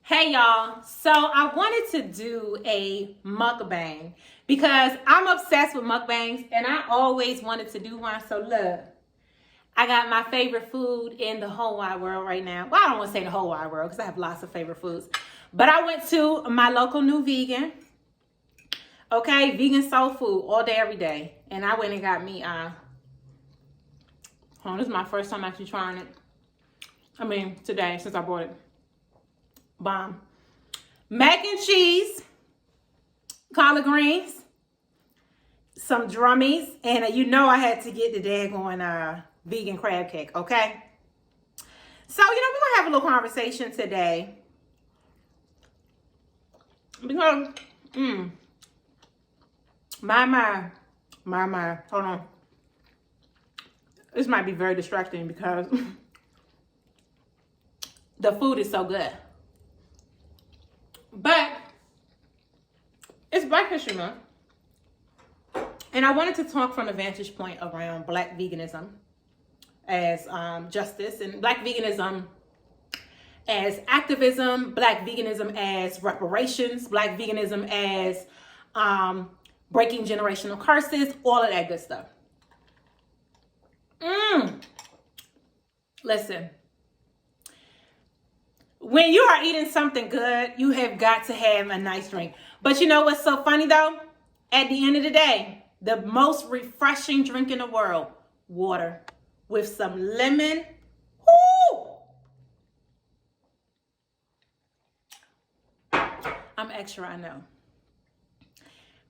Hey y'all, so I wanted to do a mukbang because I'm obsessed with mukbangs and I always wanted to do one. So look, I got my favorite food in the whole wide world right now. Well, I don't want to say the whole wide world because I have lots of favorite foods. But I went to my local new vegan, vegan soul food all day, every day. And I went and got me, this is my first time actually trying it. Today since I bought it. Bomb. Mac and cheese, collard greens, some drummies, and I had to get the daggone vegan crab cake, okay? So, we're gonna have a little conversation today. Because, my, hold on. This might be very distracting because the food is so good. But it's Black History Month, and I wanted to talk from the vantage point around Black veganism as justice, and Black veganism as activism, Black veganism as reparations, Black veganism as breaking generational curses, all of that good stuff. Listen. When you are eating something good, you have got to have a nice drink. But you know what's so funny though? At the end of the day, the most refreshing drink in the world, water with some lemon. Woo! I'm extra, I know.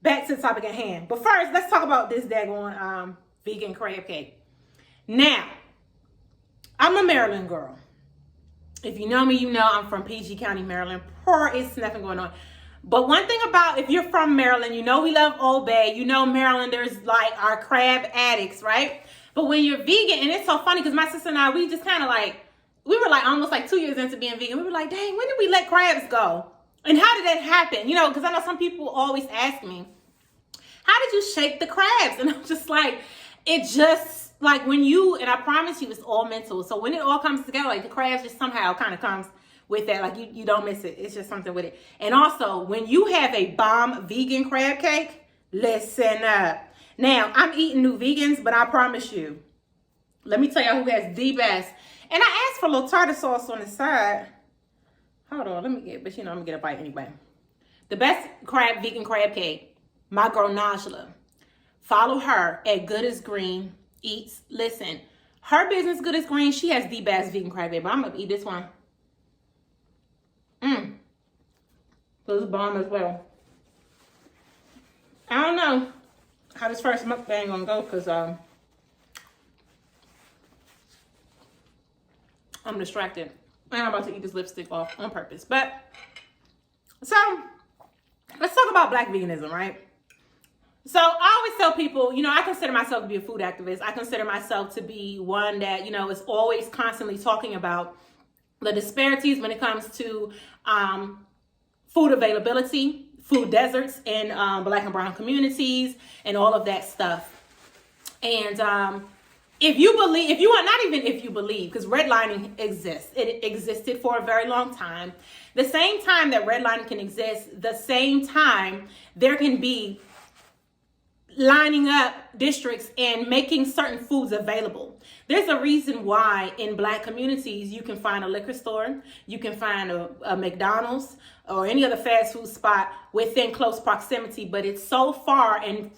Back to the topic at hand. But first, let's talk about this daggone vegan crab cake. Now, I'm a Maryland girl. If you know me, you know I'm from PG County, Maryland. It's nothing going on. But one thing about, if you're from Maryland, we love Old Bay. Marylanders like our crab addicts, right? But when you're vegan, and it's so funny because my sister and I, we just kind of we were almost 2 years into being vegan. We were like, dang, when did we let crabs go? And how did that happen? Because I know some people always ask me, how did you shake the crabs? And I'm just like, it just... and I promise you it's all mental. So when it all comes together, the crabs just somehow kind of comes with that. You don't miss it. It's just something with it. And also, when you have a bomb vegan crab cake, listen up. Now, I'm eating new vegans, but I promise you, let me tell you who has the best. And I asked for a little tartar sauce on the side. Hold on, I'm gonna get a bite anyway. The best vegan crab cake, my girl Najla. Follow her at Good as Green Eats. Listen, her business Good as Green, she has the best vegan crab cake, but I'm gonna eat this one. This is bomb as well. I don't know how this first mukbang gonna go because I'm distracted and I'm about to eat this lipstick off on purpose. But so let's talk about Black veganism, right? So I always tell people, I consider myself to be a food activist. I consider myself to be one that, is always constantly talking about the disparities when it comes to food availability, food deserts in Black and brown communities, and all of that stuff. And if you believe, because redlining exists, it existed for a very long time. The same time that redlining can exist, the same time there can be lining up districts and making certain foods available. There's a reason why in Black communities you can find a liquor store, you can find a McDonald's or any other fast food spot within close proximity, but it's so far and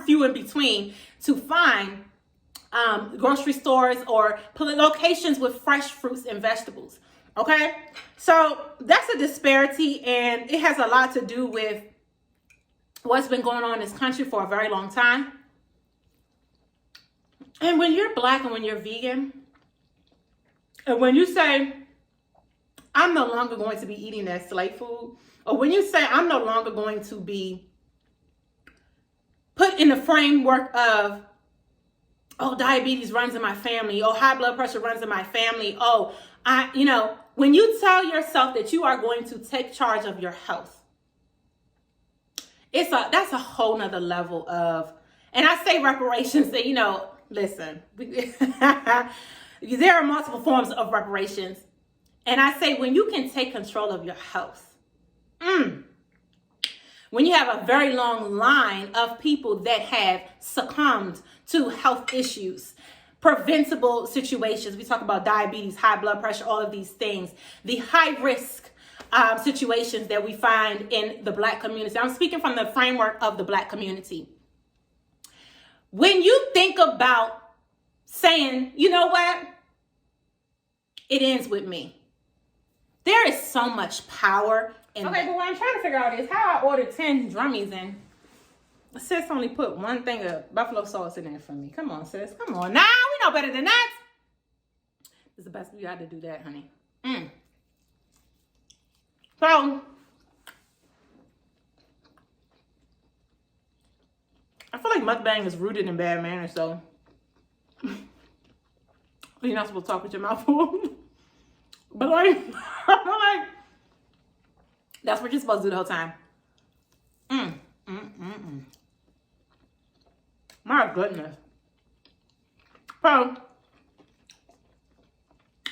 few in between to find grocery stores or locations with fresh fruits and vegetables. Okay, so that's a disparity, and it has a lot to do with what's been going on in this country for a very long time. And when you're Black and when you're vegan, and when you say, I'm no longer going to be eating that slave food, or when you say, I'm no longer going to be put in the framework of, diabetes runs in my family, high blood pressure runs in my family, when you tell yourself that you are going to take charge of your health, that's a whole nother level of, and I say reparations that, listen, there are multiple forms of reparations. And I say, when you can take control of your health, when you have a very long line of people that have succumbed to health issues, preventable situations. We talk about diabetes, high blood pressure, all of these things. The high risk situations that we find in the Black community. I'm speaking from the framework of the Black community. When you think about saying, you know what? It ends with me. There is so much power in that. But what I'm trying to figure out is how I ordered 10 drummies and sis only put one thing of buffalo sauce in there for me. Come on, sis. Come on. Now we know better than that. It's the best we got to do that, honey. So, I feel like mukbang is rooted in bad manners, so you're not supposed to talk with your mouth full. But like, that's what you're supposed to do the whole time. My goodness. So,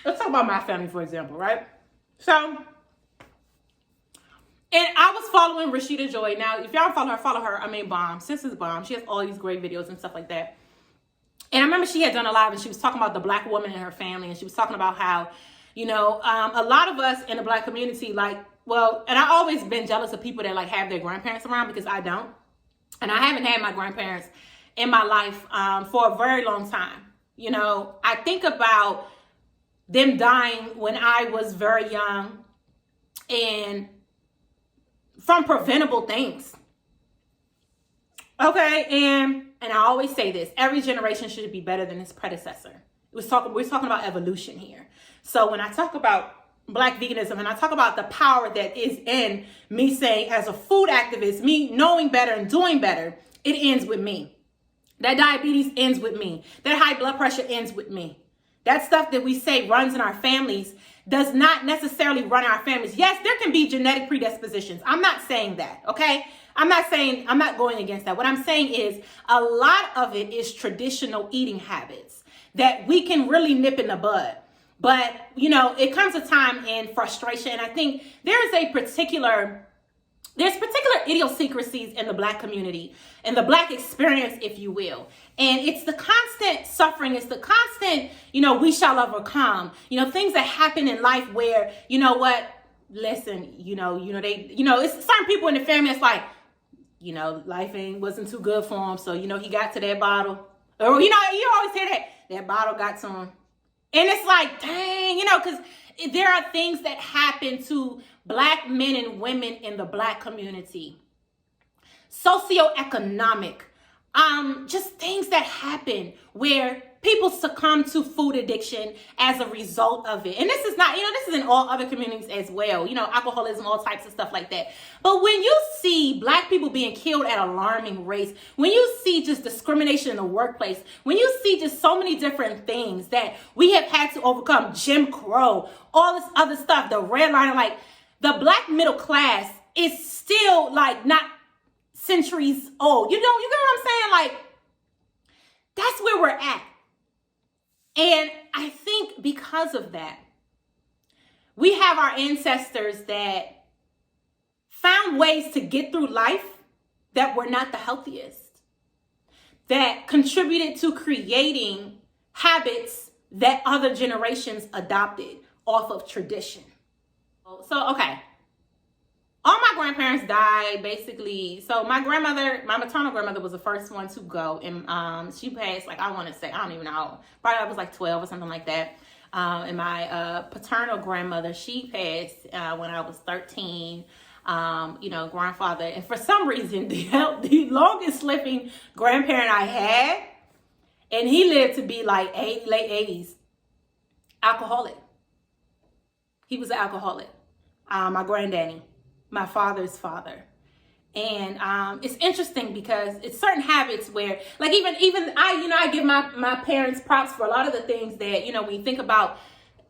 let's talk about my family, for example, right? So, and I was following Rashida Joy. Now, if y'all follow her. I mean, bomb. Sis is bomb. She has all these great videos and stuff like that. And I remember she had done a live and she was talking about the Black woman in her family. And she was talking about how, you know, a lot of us in the Black community, like, well, and I always been jealous of people that like have their grandparents around because I don't. And I haven't had my grandparents in my life for a very long time. You know, I think about them dying when I was very young and from preventable things. Okay, and I always say this, every generation should be better than its predecessor. We're talking about evolution here. So when I talk about Black veganism and I talk about the power that is in me saying as a food activist, me knowing better and doing better, it ends with me. That diabetes ends with me. That high blood pressure ends with me. That stuff that we say runs in our families does not necessarily run in our families. Yes, there can be genetic predispositions. I'm not saying that, okay? I'm not going against that. What I'm saying is a lot of it is traditional eating habits that we can really nip in the bud. But, you know, it comes a time in frustration. And I think there's particular idiosyncrasies in the Black community and the Black experience, if you will. And it's the constant suffering. It's the constant, you know, we shall overcome, you know, things that happen in life where, you know what, listen, it's certain people in the family that's like, you know, life wasn't too good for him. So, you know, he got to that bottle. Or, you know, you always hear that bottle got to him. And it's like, dang, you know, because there are things that happen to Black men and women in the Black community. Socioeconomic, just things that happen where people succumb to food addiction as a result of it. And this is not, you know, this is in all other communities as well, you know, alcoholism, all types of stuff like that. But when you see Black people being killed at alarming rates, when you see just discrimination in the workplace, when you see just so many different things that we have had to overcome, Jim Crow, all this other stuff, the red line, like the Black middle class is still like not centuries old. You know, you get what I'm saying? Like, that's where we're at. And I think because of that, we have our ancestors that found ways to get through life that were not the healthiest, that contributed to creating habits that other generations adopted off of tradition. So, okay. All my grandparents died basically. So my maternal grandmother was the first one to go. And she passed, like, I don't even know. Probably I was like 12 or something like that. And my paternal grandmother, she passed when I was 13. You know, grandfather. And for some reason, the longest living grandparent I had, and he lived to be like late 80s, alcoholic. He was an alcoholic. My granddaddy. My father's father. And it's interesting because it's certain habits where, like, even I give my parents props for a lot of the things that, you know, when you think about,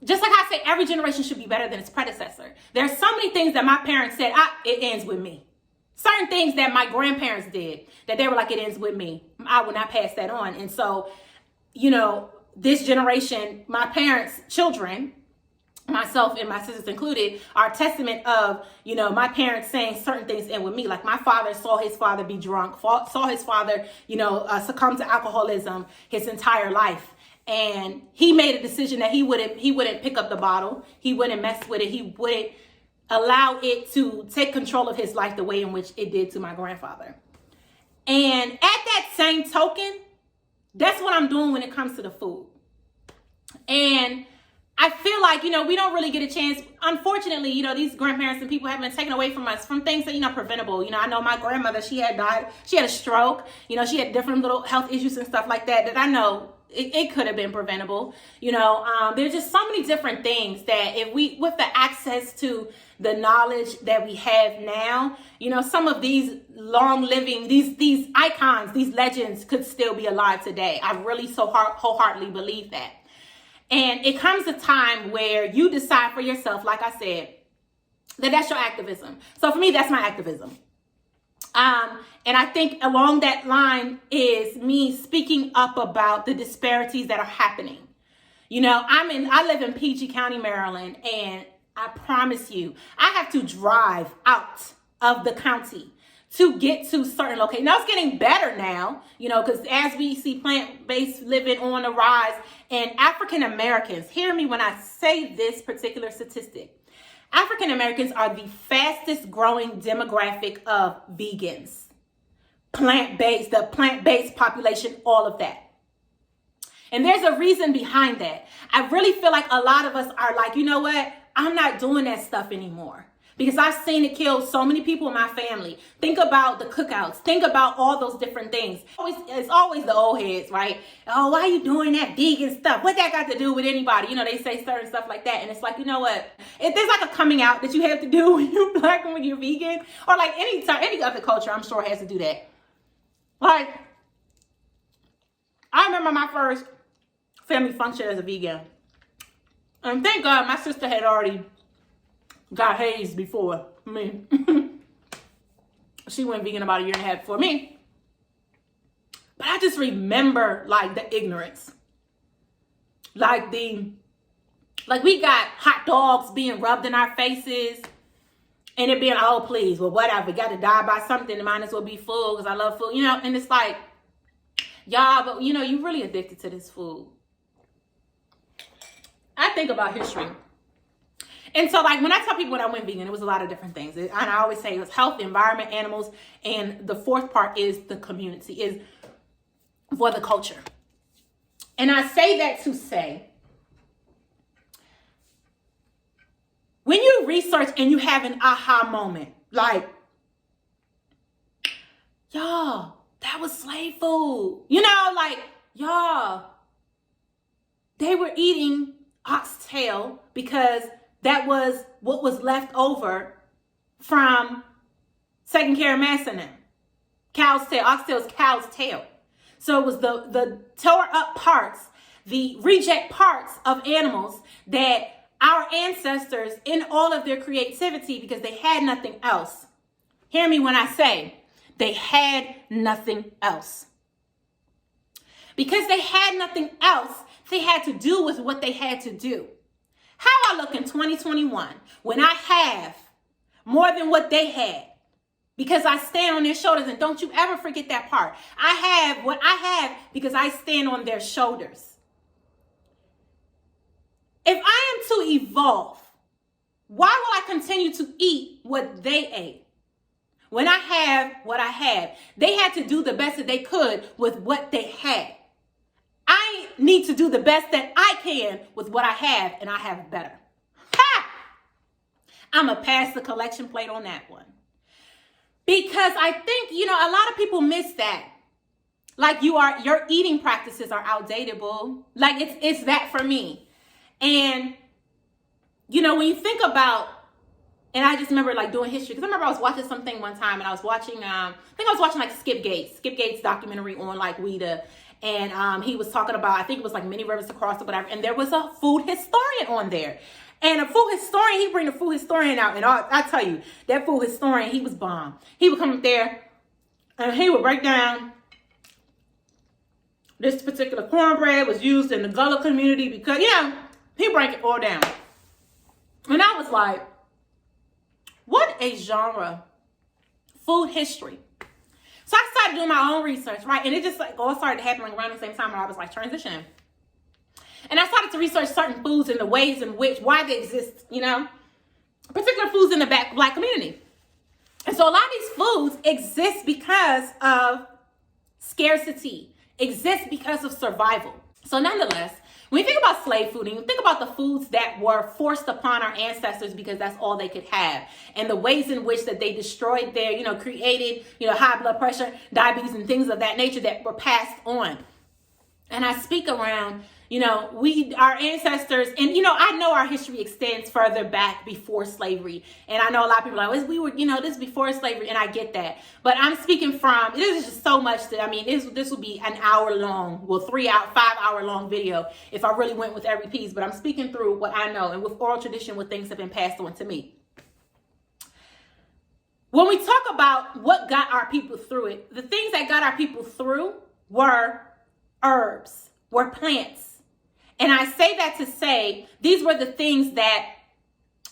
just like I say, every generation should be better than its predecessor. There's so many things that my parents said, it ends with me. Certain things that my grandparents did that they were like, it ends with me. I will not pass that on. And so, you know, this generation, my parents' children, myself and my sisters included, are a testament of, you know, my parents saying certain things in with me. Like my father saw his father be drunk, saw his father, you know, succumb to alcoholism his entire life. And he made a decision that he wouldn't pick up the bottle. He wouldn't mess with it. He wouldn't allow it to take control of his life the way in which it did to my grandfather. And at that same token, that's what I'm doing when it comes to the food. And I feel like, you know, we don't really get a chance. Unfortunately, you know, these grandparents and people have been taken away from us from things that, you know, preventable. You know, I know my grandmother, she had died. She had a stroke. You know, she had different little health issues and stuff like that I know it could have been preventable. You know, there's just so many different things that if we, with the access to the knowledge that we have now, you know, some of these long living, these icons, these legends could still be alive today. I really wholeheartedly believe that. And it comes a time where you decide for yourself, like I said, that that's your activism. So for me, that's my activism. And I think along that line is me speaking up about the disparities that are happening. You know, I live in PG County, Maryland, and I promise you, I have to drive out of the county to get to certain locations. Now it's getting better now, you know, because as we see plant-based living on the rise, and African Americans, hear me when I say this particular statistic, African Americans are the fastest growing demographic of vegans, the plant-based population, all of that. And there's a reason behind that. I really feel like a lot of us are like, you know what? I'm not doing that stuff anymore. Because I've seen it kill so many people in my family. Think about the cookouts. Think about all those different things. It's always the old heads, right? Oh, why are you doing that vegan stuff? What that got to do with anybody? You know, they say certain stuff like that. And it's like, you know what? If there's like a coming out that you have to do when you're Black and when you're vegan, or like any other culture, I'm sure has to do that. Like, I remember my first family function as a vegan. And thank God my sister had already got hazed before me. She went vegan about a year and a half before me. But I just remember like the ignorance. Like we got hot dogs being rubbed in our faces. And it being, oh, please, well, whatever. We got to die by something. It might as well be food because I love food. You know, and it's like, y'all, but you know, you're really addicted to this food. I think about history. And so, like, when I tell people when I went vegan, it was a lot of different things. And I always say it was health, environment, animals, and the fourth part is the community, is for the culture. And I say that to say, when you research and you have an aha moment, like, y'all, that was slave food. You know, like, y'all, they were eating oxtail because that was what was left over from taking care of mass in them. Cow's tail, oxtail's cow's tail. So it was the tore up parts, the reject parts of animals that our ancestors, in all of their creativity, because they had nothing else. Hear me when I say they had nothing else. Because they had nothing else, they had to do with what they had to do. How I look in 2021 when I have more than what they had, because I stand on their shoulders, and don't you ever forget that part. I have what I have because I stand on their shoulders. If I am to evolve, why will I continue to eat what they ate? When I have what I have, they had to do the best that they could with what they had. I need to do the best that I can with what I have, and I have better. Ha! I'm going to pass the collection plate on that one. Because I think, you know, a lot of people miss that. Like your eating practices are outdated, boo. Like it's that for me. And, you know, when you think about, and I just remember like doing history, because I remember I was watching something one time, and I was watching, I think I was watching like Skip Gates documentary on like WIDA. And he was talking about, I think it was like Many Rivers to Cross or whatever. And there was a food historian on there. And a food historian, he bring the food historian out. And I tell you, that food historian, he was bomb. He would come up there and he would break down this particular cornbread was used in the Gullah community because, you know, he break it all down. And I was like, what a genre. Food history. So I started doing my own research, right? And it just like all started happening around the same time when I was like transitioning. And I started to research certain foods and the ways in which, why they exist, you know, particular foods in the Black community. And so a lot of these foods exist because of scarcity, exist because of survival. So nonetheless, when you think about slave food and you think about the foods that were forced upon our ancestors because that's all they could have, and the ways in which that they destroyed their, you know, created, you know, high blood pressure, diabetes, and things of that nature that were passed on. And I speak around, you know, our ancestors, and, you know, I know our history extends further back before slavery. And I know a lot of people are like, we were, you know, this is before slavery, and I get that. But I'm speaking from, this is just so much that, I mean, this would be an hour long, well, 5 hour long video if I really went with every piece. But I'm speaking through what I know and with oral tradition, what things have been passed on to me. When we talk about what got our people through it, the things that got our people through were herbs, were plants. And I say that to say these were the things that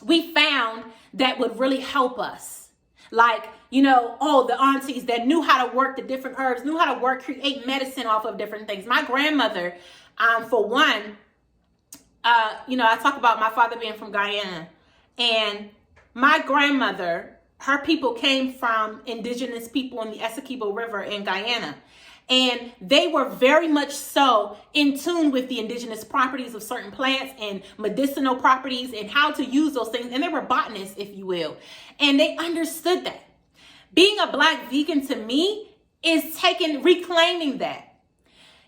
we found that would really help us. Like, you know, the aunties that knew how to work the different herbs, knew how to create medicine off of different things. My grandmother, for one, you know, I talk about my father being from Guyana. And my grandmother, her people came from indigenous people in the Essequibo River in Guyana. And they were very much so in tune with the indigenous properties of certain plants and medicinal properties and how to use those things. And they were botanists, if you will. And they understood that. Being a Black vegan to me is reclaiming that.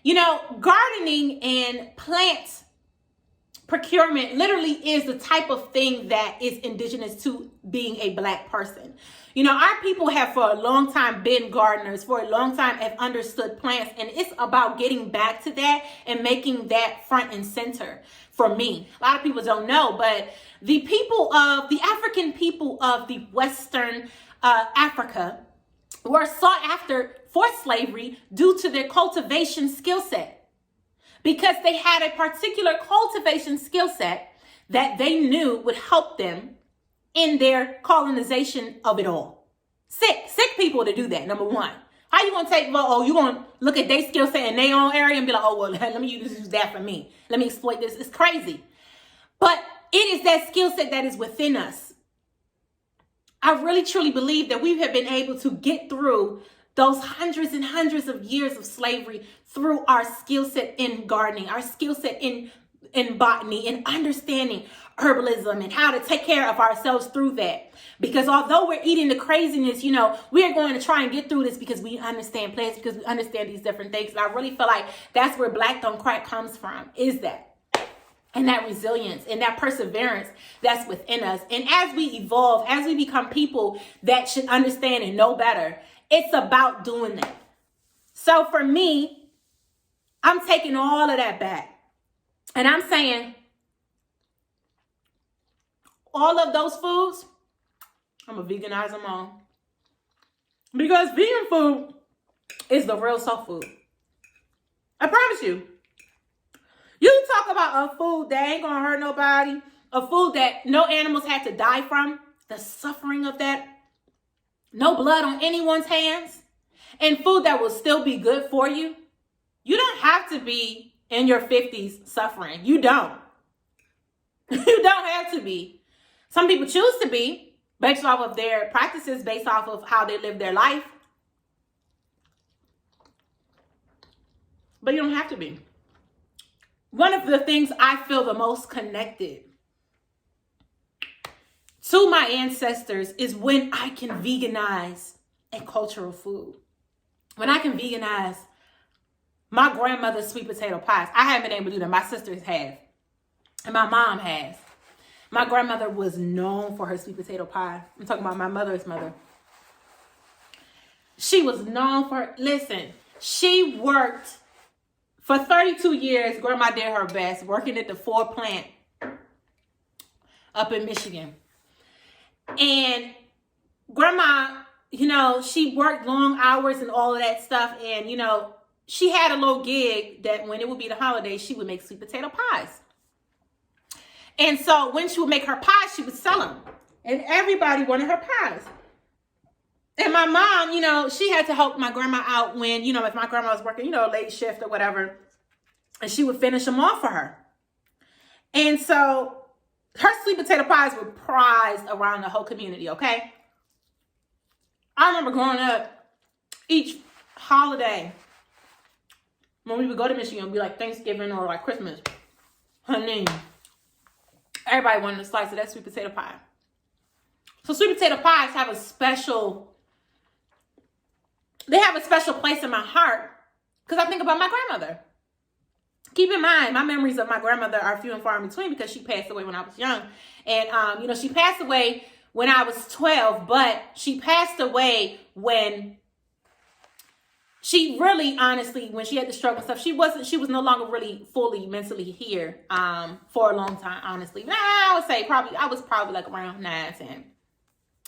You know, gardening and plant procurement literally is the type of thing that is indigenous to being a Black person. You know, our people have for a long time been gardeners, for a long time have understood plants, and it's about getting back to that and making that front and center for me. A lot of people don't know, but the African people of the Western Africa were sought after for slavery due to their cultivation skill set, because they had a particular cultivation skill set that they knew would help them in their colonization of it all. Sick people to do that, number one. How you gonna you gonna look at their skill set in their own area and be like, oh, well, let me use that for me. Let me exploit this. It's crazy. But it is that skill set that is within us. I really, truly believe that we have been able to get through those hundreds and hundreds of years of slavery through our skill set in gardening, our skill set in botany, and understanding herbalism and how to take care of ourselves through that. Because although we're eating the craziness, you know, we are going to try and get through this because we understand plants, because we understand these different things. And I really feel like that's where Black Don't Crack comes from, is that. And that resilience and that perseverance that's within us. And as we evolve, as we become people that should understand and know better, it's about doing that. So for me, I'm taking all of that back. And I'm saying all of those foods, I'm going to veganize them all. Because vegan food is the real soul food. I promise you. You talk about a food that ain't going to hurt nobody, a food that no animals had to die from, the suffering of that, no blood on anyone's hands, and food that will still be good for you. You don't have to be in your 50s suffering. You don't. You don't have to be. Some people choose to be based off of their practices, based off of how they live their life. But you don't have to be. One of the things I feel the most connected to my ancestors is when I can veganize a cultural food. When I can veganize my grandmother's sweet potato pies. I haven't been able to do that. My sisters have. And my mom has. My grandmother was known for her sweet potato pie. I'm talking about my mother's mother. She was known for, listen, she worked for 32 years. Grandma did her best working at the Ford plant up in Michigan. And grandma, you know, she worked long hours and all of that stuff. And, you know, she had a little gig that when it would be the holidays, she would make sweet potato pies. And so when she would make her pies, she would sell them. And everybody wanted her pies. And my mom, you know, she had to help my grandma out when, you know, if my grandma was working, you know, late shift or whatever. And she would finish them off for her. And so her sweet potato pies were prized around the whole community, okay? I remember growing up, each holiday, when we would go to Michigan, it would be like Thanksgiving or like Christmas. Honey, everybody wanted a slice of that sweet potato pie. So sweet potato pies have a special place in my heart because I think about my grandmother. Keep in mind, my memories of my grandmother are few and far in between because she passed away when I was young. And, you know, she passed away when I was 12, but she passed away when she really, honestly, when she had the stroke and stuff, she was no longer really fully mentally here for a long time, honestly. Now, I would say I was probably like around 9, 10.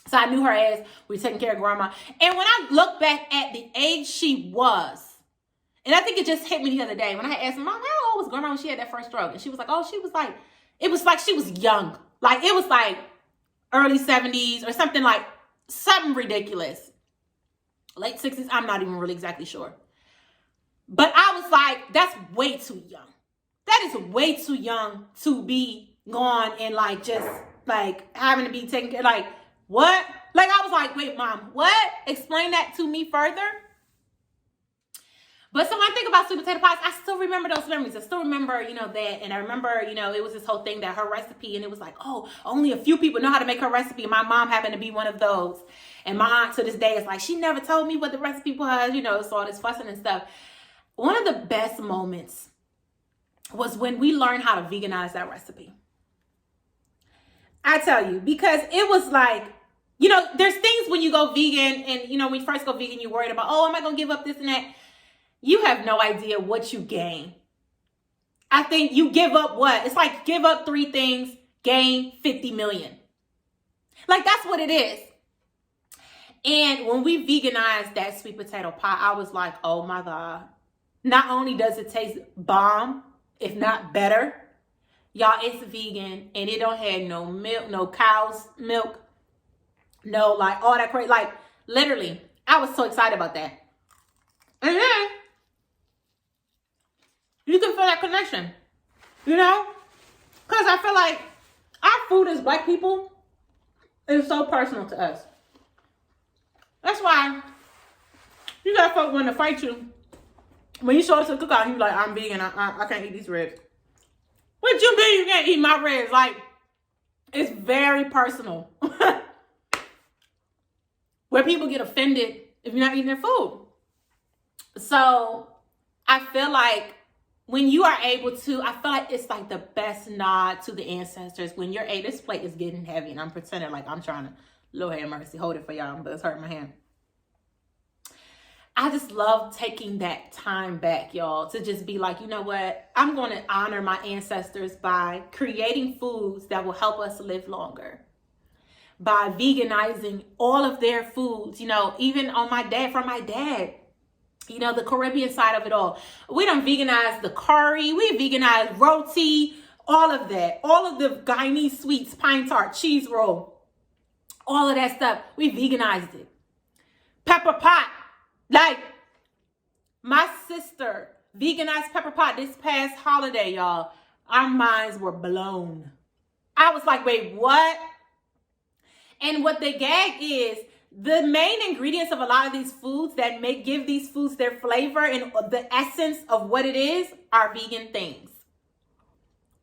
So I knew her as we were taking care of grandma. And when I look back at the age she was, and I think it just hit me the other day when I had asked Mom, how old was grandma when she had that first stroke? And she was like, oh, it was like she was young. Like, it was like early 70s or something ridiculous. Late 60s, I'm not even really exactly sure. But I was like, that's way too young. That is way too young to be gone and like just like having to be taken care. Like, what? Like, I was like, wait, Mom, what? Explain that to me further. But so when I think about sweet potato pies, I still remember those memories. I still remember, you know, that. And I remember, you know, it was this whole thing that her recipe, and it was like, oh, only a few people know how to make her recipe. And my mom happened to be one of those. And my aunt to this day is like, she never told me what the recipe was, you know, so all this fussing and stuff. One of the best moments was when we learned how to veganize that recipe. I tell you, because it was like, you know, there's things when you go vegan and, you know, when you first go vegan, you're worried about, oh, am I going to give up this and that? You have no idea what you gain. I think you give up what? It's like give up 3 things, gain 50 million. Like, that's what it is. And when we veganized that sweet potato pie, I was like, oh my God. Not only does it taste bomb, if not better, y'all, it's vegan and it don't have no milk, no cow's milk, no like all that crazy. Like, literally, I was so excited about that. And then you can feel that connection, you know? Because I feel like our food as Black people is so personal to us. That's why you got folk want to fight you. When you show up to the cookout, you like, I'm vegan, I can't eat these ribs. What you mean you can't eat my ribs? Like, it's very personal. Where people get offended if you're not eating their food. So I feel like when you are able to, I feel like it's like the best nod to the ancestors when you're this plate is getting heavy and I'm pretending like I'm trying to, Lord have mercy, hold it for y'all, but it's hurting my hand. I just love taking that time back, y'all, to just be like, you know what? I'm going to honor my ancestors by creating foods that will help us live longer. By veganizing all of their foods, you know, even on from my dad, you know, the Caribbean side of it all. We don't veganize the curry. We veganize roti, all of that. All of the Guyanese sweets, pine tart, cheese roll, all of that stuff. We veganized it. Pepper pot. Like, my sister veganized pepper pot this past holiday, y'all. Our minds were blown. I was like, wait, what? And what the gag is, the main ingredients of a lot of these foods that give these foods their flavor and the essence of what it is are vegan things.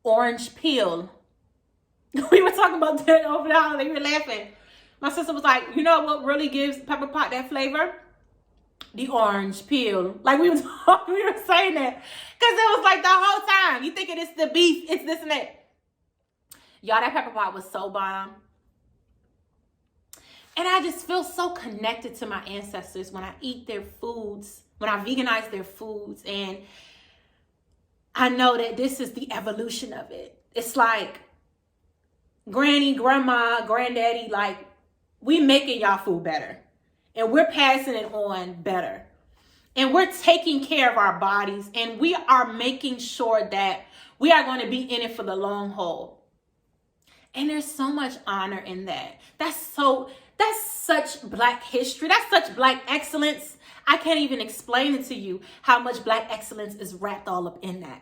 Orange peel. We were talking about that over the holiday. We were laughing. My sister was like, you know what really gives pepper pot that flavor? The orange peel. Like, we were saying that. Because it was like the whole time. You thinking it's the beef, it's this and that. Y'all, that pepper pot was so bomb. And I just feel so connected to my ancestors when I eat their foods, when I veganize their foods. And I know that this is the evolution of it. It's like granny, grandma, granddaddy, like, we making y'all food better. And we're passing it on better. And we're taking care of our bodies. And we are making sure that we are going to be in it for the long haul. And there's so much honor in that. That's such Black history. That's such Black excellence. I can't even explain it to you how much Black excellence is wrapped all up in that.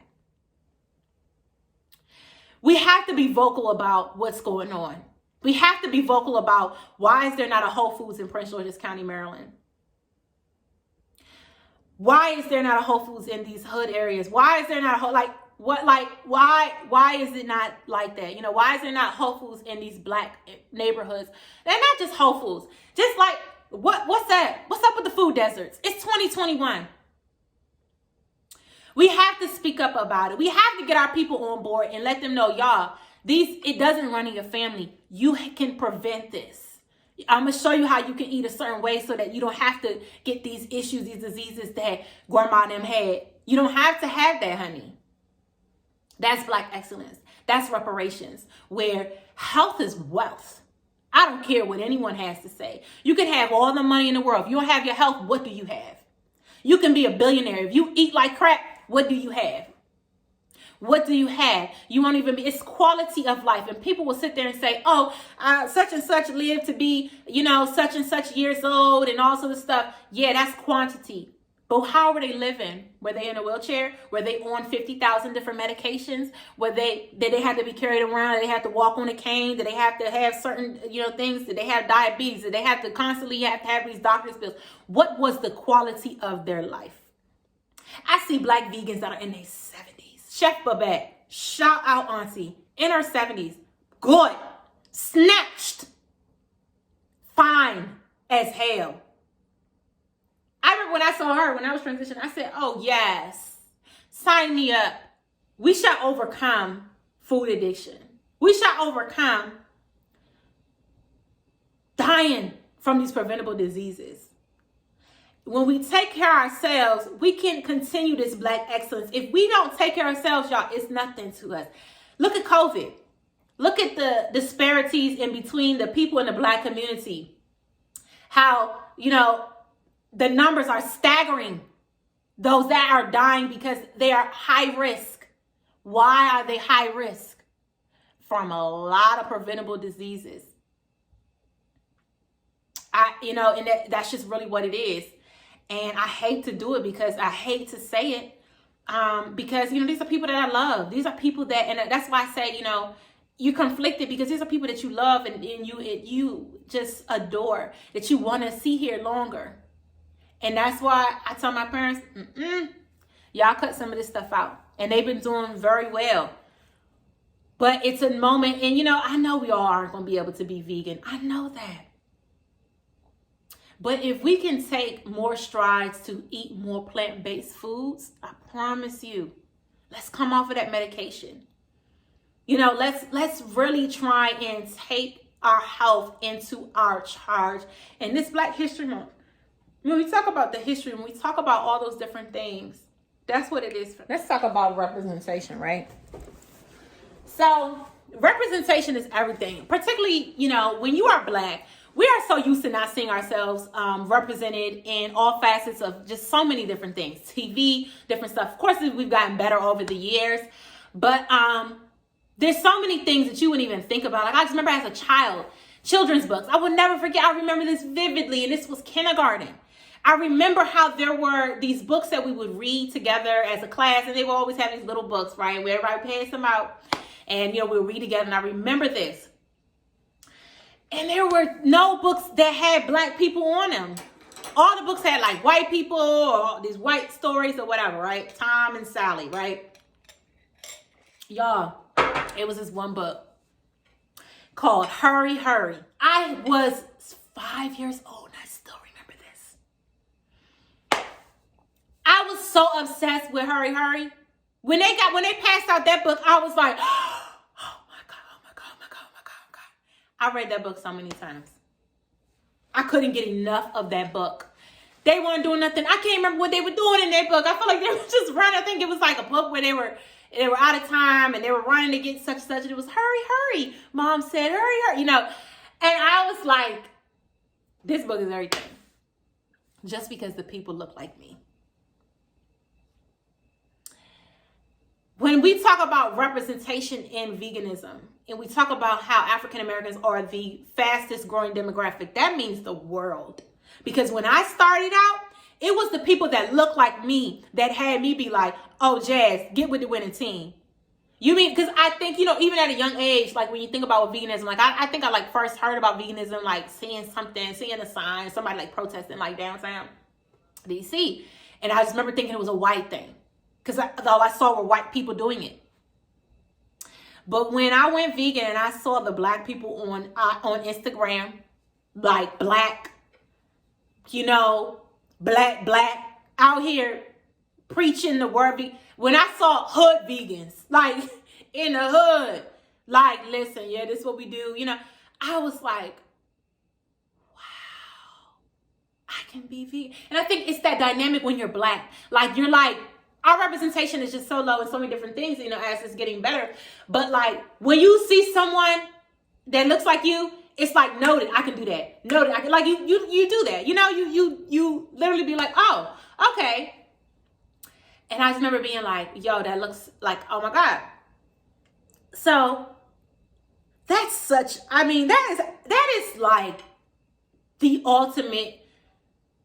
We have to be vocal about what's going on. We have to be vocal about why is there not a Whole Foods in Prince George's County, Maryland? Why is there not a Whole Foods in these hood areas? Why is there not a why is it not like that? You know, why is there not Whole Foods in these Black neighborhoods? They're not just Whole Foods. Just like, what's that? What's up with the food deserts? It's 2021. We have to speak up about it. We have to get our people on board and let them know, y'all, it doesn't run in your family. You can prevent this. I'm going to show you how you can eat a certain way so that you don't have to get these issues, these diseases that grandma and them had. You don't have to have that, honey. That's Black excellence. That's reparations, where health is wealth. I don't care what anyone has to say. You can have all the money in the world. If you don't have your health, what do you have? You can be a billionaire. If you eat like crap, what do you have? What do you have? You won't even be, it's quality of life. And people will sit there and say, oh, such and such lived to be, such and such years old and all sorts of stuff. Yeah, that's quantity. But how were they living? Were they in a wheelchair? Were they on 50,000 different medications? Did they have to be carried around? Did they have to walk on a cane? Did they have to have certain, things? Did they have diabetes? Did they have to constantly have these doctor's bills? What was the quality of their life? I see Black vegans that are in their 70s. Chef Babette, shout out auntie, in her 70s. Good. Snatched. Fine as hell. I remember when I saw her, when I was transitioning, I said, oh, yes, sign me up. We shall overcome food addiction. We shall overcome dying from these preventable diseases. When we take care of ourselves, we can continue this Black excellence. If we don't take care of ourselves, y'all, it's nothing to us. Look at COVID. Look at the disparities in between the people in the Black community. How, the numbers are staggering. Those that are dying because they are high risk. Why are they high risk? From a lot of preventable diseases. And that's just really what it is. And I hate to do it because I hate to say it. Because, these are people that I love. These are people that, and that's why I say, you're conflicted because these are people that you love and you just adore, that you want to see here longer. And that's why I tell my parents, y'all cut some of this stuff out. And they've been doing very well. But it's a moment, and I know we all aren't going to be able to be vegan. I know that. But if we can take more strides to eat more plant-based foods, I promise you, let's come off of that medication. Let's really try and take our health into our charge. And this Black History Month, when we talk about the history, when we talk about all those different things, that's what it is. Let's talk about representation, right? So representation is everything, particularly, when you are Black. We are so used to not seeing ourselves represented in all facets of just so many different things. TV, different stuff. Of course, we've gotten better over the years. But there's so many things that you wouldn't even think about. Like, I just remember as a child, children's books. I will never forget. I remember this vividly. And this was kindergarten. I remember how there were these books that we would read together as a class. And they would always have these little books, right? Where everybody pays them out. And, we'll read together. And I remember this. And there were no books that had Black people on them. All the books had like white people or these white stories or whatever, right? Tom and Sally, right? Y'all, it was this one book called Hurry, Hurry. I was 5 years old and I still remember this. I was so obsessed with Hurry, Hurry. When they passed out that book, I was like, I read that book so many times. I couldn't get enough of that book. They weren't doing nothing. I can't remember what they were doing in that book. I feel like they were just running. I think it was like a book where they were out of time and they were running to get such and such. And it was hurry, hurry. Mom said, hurry, hurry. And I was like, this book is everything. Just because the people look like me. When we talk about representation in veganism, and we talk about how African Americans are the fastest growing demographic, that means the world. Because when I started out, it was the people that looked like me that had me be like, oh, Jazz, get with the winning team. You mean, because I think, even at a young age, like when you think about veganism, like I think I like first heard about veganism, like seeing a sign, somebody like protesting like downtown DC. And I just remember thinking it was a white thing, because all I saw were white people doing it. But when I went vegan and I saw the black people on Instagram, like black out here preaching the word. When I saw hood vegans, like in the hood, like, listen, yeah, this is what we do. I was like, wow, I can be vegan. And I think it's that dynamic when you're black. Like, you're like, our representation is just so low in so many different things, as it's getting better. But like, when you see someone that looks like you, it's like, noted, I can do that. Noted, I can, like, you do that. You literally be like, oh, okay. And I just remember being like, yo, that looks like, oh my God. So that's that is like the ultimate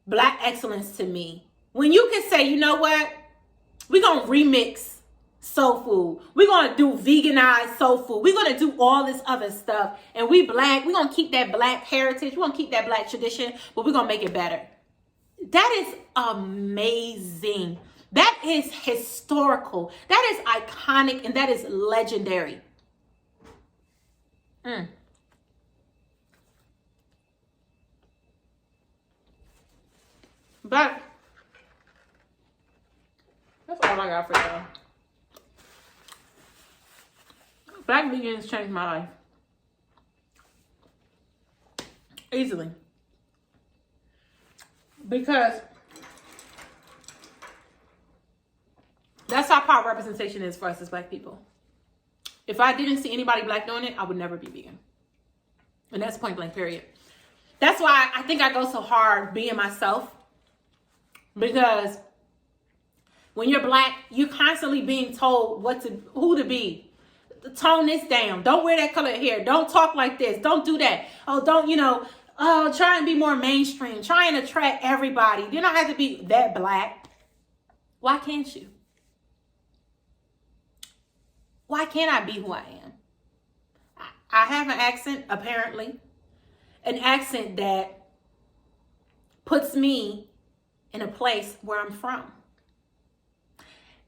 black excellence to me. When you can say, you know what? We're going to remix soul food. We're going to do veganized soul food. We're going to do all this other stuff. And we black, we're going to keep that black heritage. We're going to keep that black tradition, but we're going to make it better. That is amazing. That is historical. That is iconic, and that is legendary. But that's all I got for y'all. Black vegans changed my life. Easily. Because that's how power representation is for us as black people. If I didn't see anybody black doing it, I would never be vegan. And that's point blank, period. That's why I think I go so hard being myself. Because when you're black, you're constantly being told who to be. Tone this down. Don't wear that color hair. Don't talk like this. Don't do that. Oh, don't, try and be more mainstream. Try and attract everybody. You don't have to be that black. Why can't you? Why can't I be who I am? I have an accent, apparently. An accent that puts me in a place where I'm from.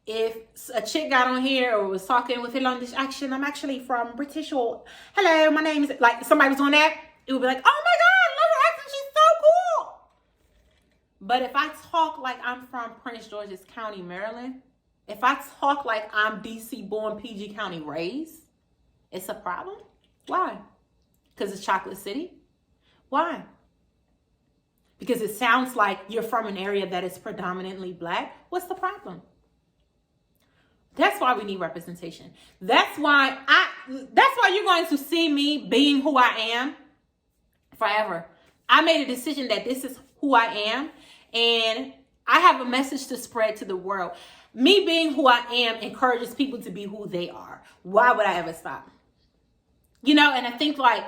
If a chick got on here or was talking with a Longish accent, I'm actually from British, or hello, my name is, like, somebody was on that, it would be like, oh my God, I love her accent, she's so cool. But if I talk like I'm from Prince George's County, Maryland, if I talk like I'm DC born, PG County raised, it's a problem. Why? Because it's Chocolate City? Why? Because it sounds like you're from an area that is predominantly black. What's the problem? That's why we need representation. That's why you're going to see me being who I am forever. I made a decision that this is who I am, and I have a message to spread to the world. Me being who I am encourages people to be who they are. Why would I ever stop? And I think like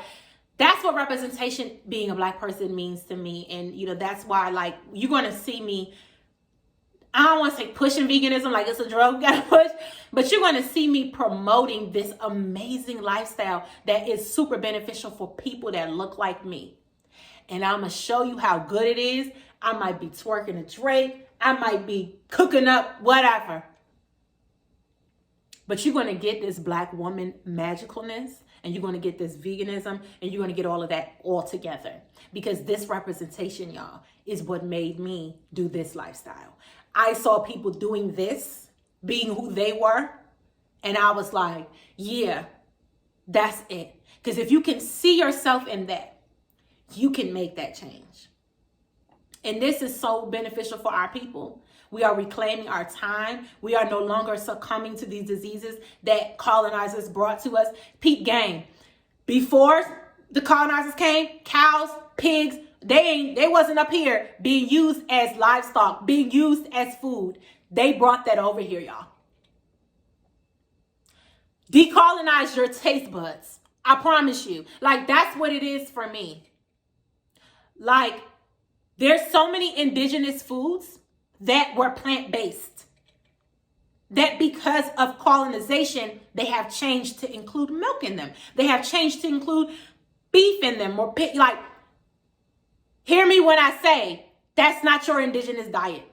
that's what representation, being a black person, means to me. And that's why, like, you're going to see me, I don't want to say pushing veganism like it's a drug you gotta push, but you're going to see me promoting this amazing lifestyle that is super beneficial for people that look like me. And I'm going to show you how good it is. I might be twerking a Drake. I might be cooking up whatever. But you're going to get this black woman magicalness, and you're going to get this veganism, and you're going to get all of that all together. Because this representation, y'all, is what made me do this lifestyle. I saw people doing this, being who they were, and I was like, yeah, that's it. Because if you can see yourself in that, you can make that change. And this is so beneficial for our people. We are reclaiming our time. We are no longer succumbing to these diseases that colonizers brought to us. Peep game. Before the colonizers came, cows, pigs, they wasn't up here being used as livestock, being used as food. They brought that over here, y'all. Decolonize your taste buds. I promise you. Like, that's what it is for me. Like, there's so many indigenous foods that were plant-based, that because of colonization, they have changed to include milk in them. They have changed to include beef in them, or pig. Like, hear me when I say that's not your indigenous diet.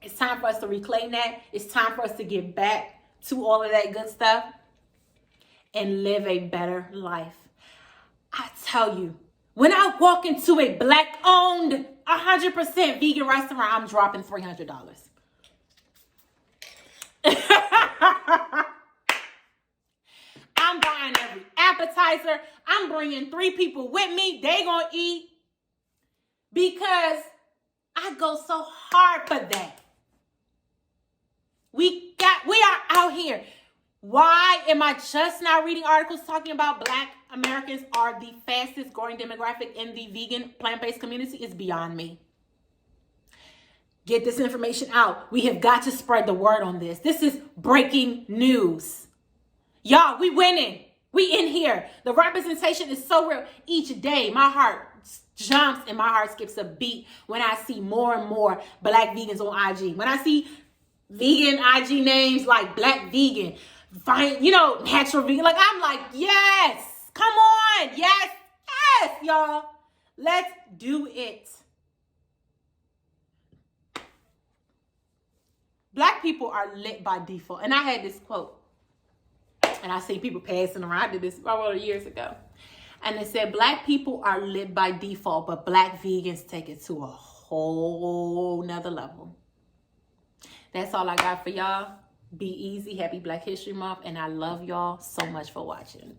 It's time for us to reclaim that. It's time for us to get back to all of that good stuff and live a better life. I tell you, when I walk into a Black-owned, 100% vegan restaurant, I'm dropping $300. I'm buying every appetizer. I'm bringing 3 people with me. They gonna eat, because I go so hard for that. We are out here. Why am I just now reading articles talking about Black Americans are the fastest growing demographic in the vegan plant-based community? Is beyond me. Get this information out. We have got to spread the word on this. This is breaking news. Y'all, we winning. We in here. The representation is so real. Each day, my heart jumps and my heart skips a beat when I see more and more Black vegans on IG. When I see vegan IG names like Black Vegan, natural vegan. Like, I'm like, yes, come on. Yes, y'all. Let's do it. Black people are lit by default. And I had this quote, and I see people passing around. I did this years ago. And it said, Black people are lit by default, but Black vegans take it to a whole nother level. That's all I got for y'all. Be easy. Happy Black History Month. And I love y'all so much for watching.